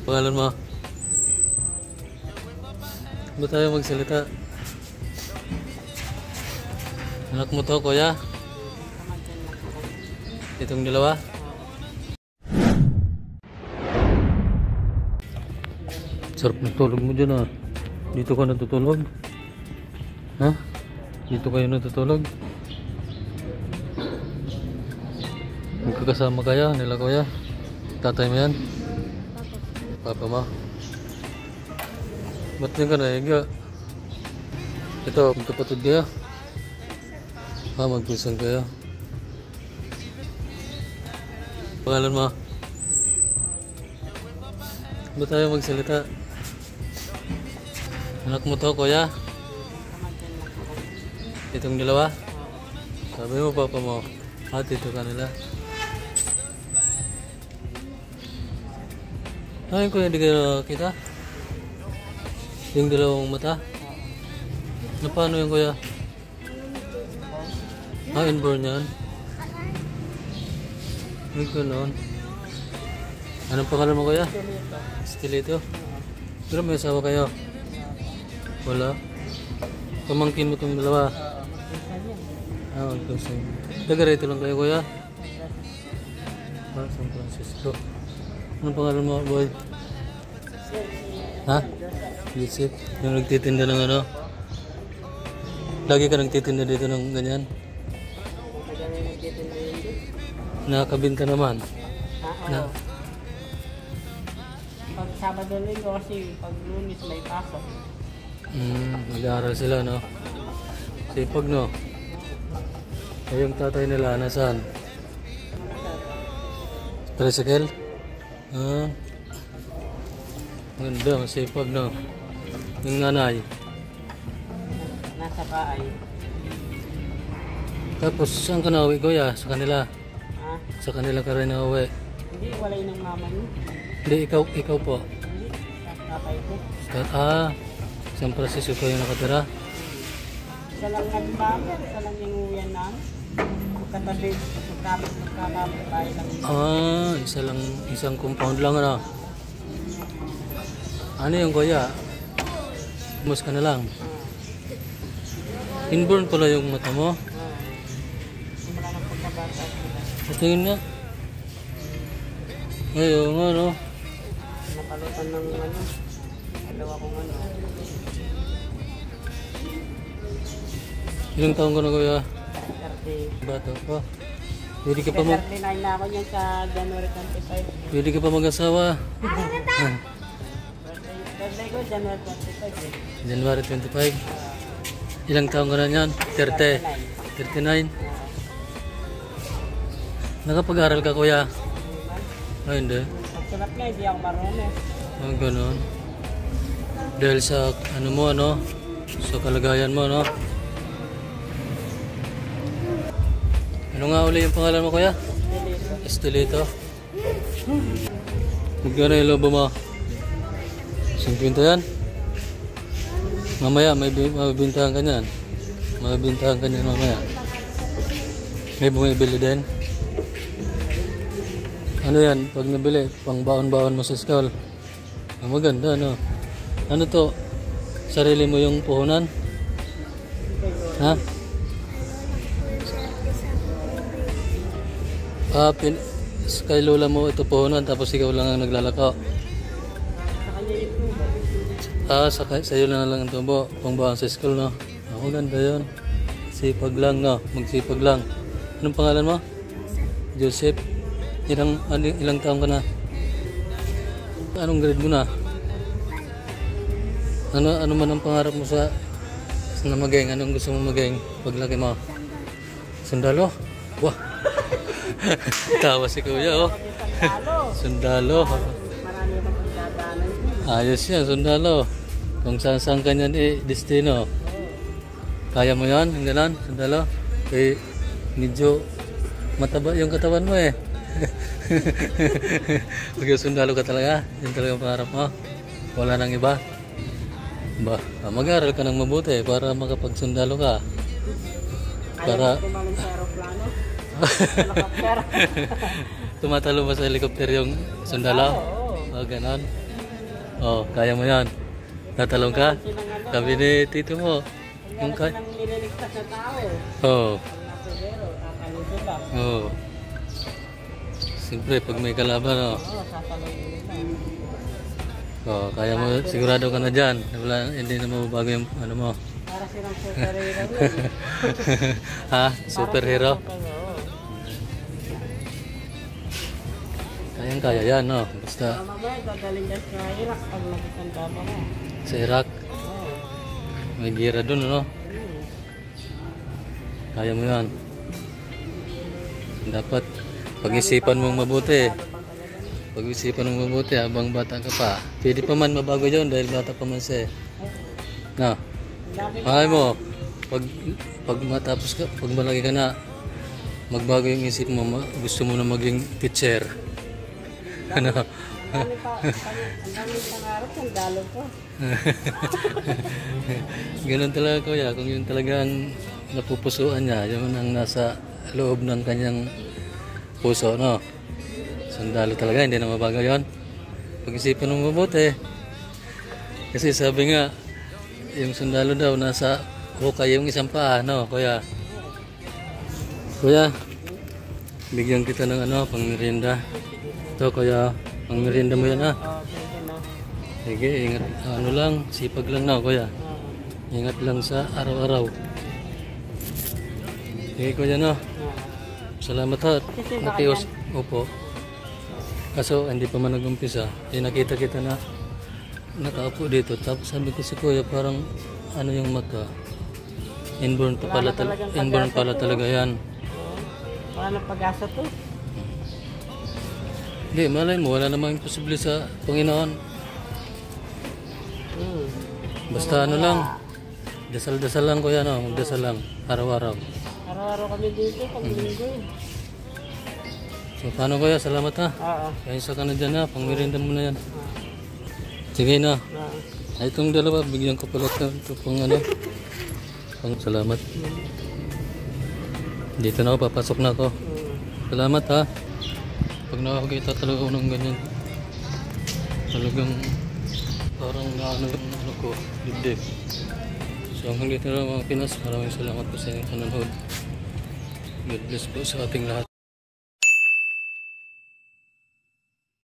Pangalan mo? Ba tayo magsalita? Anak mo to, kuya? Itong dalawa? Sarap natulog mo dyan, ah. Dito ka natutulog? Ha? Dito kayo natutulog? Magkakasama kaya nila, kuya? Tatay mo yan? Papa mo? Ba't yan ka nahiga? Ito, magkapatid kayo? Magpinsan kayo? Pangalan mo? Ba't tayo magsalita? Anak mo to, kuya? Itong dalawa? Sabi mo, papa mo. Dito ka nila. Ayun, kuya, hindi kayo kita? Yung dalawang mata? Na paano yun, kuya? Inborn yan? May gano'n. Anong pangalan mo, kuya? Estelito. Pero may asawa kayo? Wala? Pamangkin mo itong dalawa? Magpinsan. Taga-rito lang kayo, kuya? San Francisco. Anong pangalan mo, boy? Ha? Yusip? Yung nagtitinda ng ano? Lagi ka nagtitinda dito ng ganyan? Nakakabinta naman? Na? Pag Sabado Linggo kasi pag Lunes may pasok. Mag-aaral sila, no? Sipag, no? Ay, yung tatay nila, nasaan? Tricycle? Ganda, masipag, no? Yung nanay? Nasa bahay. Tapos, saan ka nauwi, kuya? Sa kanila? Sa kanila ka rin nauwi? Hindi, walay ng mama niyo. Hindi, ikaw po? Hindi, tatay ko. San Francisco kayo nakatira? Isa lang nagmama, isa lang yung uwian namin. Magkatabi, magkakabit tayo lang. Isang compound lang, ano? Ano yung kuya? Mus ka na lang. Inborn pala yung mata mo? Simula ng pagkabata. Tingin nga. Ayun nga, no? Napalutan ng ano. Dalawa kong ano. Ilang taon ka na, kuya? 30. Bata pa. Pwede ka pa 39 na ako niyan sa January 25. Pwede ka pa mag-asawa. Birthday ko January 25 eh. January 25. Ilang taon ka na yan? 30. 39. Nakapag-aral ka, kuya? Hindi. Magsulat nga, hindi ako marunong. Ganun. Dahil sa ano mo, ano? Sa kalagayan mo, no? Ano nga uli yung pangalan mo, kuya? Estelito. Magkano yung lobo mo? 50 yan? Mamaya may mabibintahan ka niyan. Mabibintahan ka niyan mamaya. May bumibili din. Ano yan? Pag nabili, pang baon-baon mo sa school. Maganda, no? Ano to? Sarili mo yung puhunan? Ha? Kay lola mo ito puhunan, tapos ikaw lang ang naglalakaw. Sa'yo lang ang tubo, pang baon sa school, no? Maganda yun. Sipag lang, no? Magsipag lang. Anong pangalan mo? Joseph. Ilang taon ka na? Anong grade mo na? Ano man ang pangarap mo sa maging? Anong gusto mo maging paglaki mo? Sundalo? Wah! Tawa si kuya, oh. Sundalo. Marami akong pagdadaanan. Ayos yan, sundalo. Kung saan ka niyan, destino. Kaya mo yan, yung gano'n, sundalo? Medyo mataba yung katawan mo, eh. Pag yung sundalo ka talaga, yun talaga ang pangarap mo. Wala nang iba. Mag-aaral ka ng mabuti para makapagsundalo ka. Ayaw ko tumalong sa aeroplano. Helicopter. Tumatalo ba sa helicopter yung sundalo? Oo. Ganon. Oh, kaya mo yan. Tatalong ka? Sabi ni tito mo. Yung Kaya nang nililigtas na tao. Oh. Pero, kakalusin lang. Oh. Siyempre, pag may kalaban, oh. Oo, sasalungin nila. Oh, kaya mo, sigurado ka na dyan. Wala, hindi na mababago yung ano mo. Para silang superhero yun. Ha? Superhero? Oo. Kayang kaya yan, no? Basta Mamaya, dadaling ka sa Iraq pag nagkakanda pa mo. sa Iraq, Oo. may gira dun, no? Kaya mo yan. Dapat pag-isipan mong mabuti. Pag-isipan mong mabuti habang bata ka pa. Pwede pa man mabago yun dahil bata pa man siya. Na, mahal mo, pag matapos ka, pag malaki ka na, magbago yung isip mo, gusto mo na maging teacher. Ano? Ang daming pangarap, ang dalo ko. Ganun talaga kuya, kung yun talagang napupusuan niya, yun ang nasa loob ng kanyang puso, no? Sundalo talaga, hindi na mabago yun. Pag-isipan mo mabuti. Kasi sabi nga, yung sundalo daw nasa hukay yung isang paa, no, kuya? Kuya, bigyan kita ng ano, pang merienda. Ito kuya, pang merienda mo yan ha. Oo, sige na. Sige, ingat, ano lang, sipag lang na kuya. Oo. Ingat lang sa araw-araw. Sige kuya no, Oo. salamat ha. Nakios, opo. Kaso hindi pa man nag-umpisa, nakita kita na nakaupo dito. Tapos sabi ko si kuya parang ano yung mata. Inborn pala talaga yan. Oo. Wala nang pag-asa to. Hindi, malay mo, wala namang imposible sa Panginoon. Basta ano lang, dasal-dasal lang kuya no, magdasal lang, araw-araw. Araw-araw kami dito, pag linggo. So paano kuya, salamat ha. Oo. Kaya sa ka na dyan ha, pang merienda mo na yan. Sige na. Oo. Ay, itong dalawa, bigyan ko pala ito pang ano. Pang salamat. Dito na ako, papasok na ako. Salamat ha. Pag nakakita talaga ako ng ganyan, talagang parang naano yung ano ko, dibdib. So hanggang dito na mga Pinas, maraming salamat po sa inyong panonood. God bless po sa ating lahat.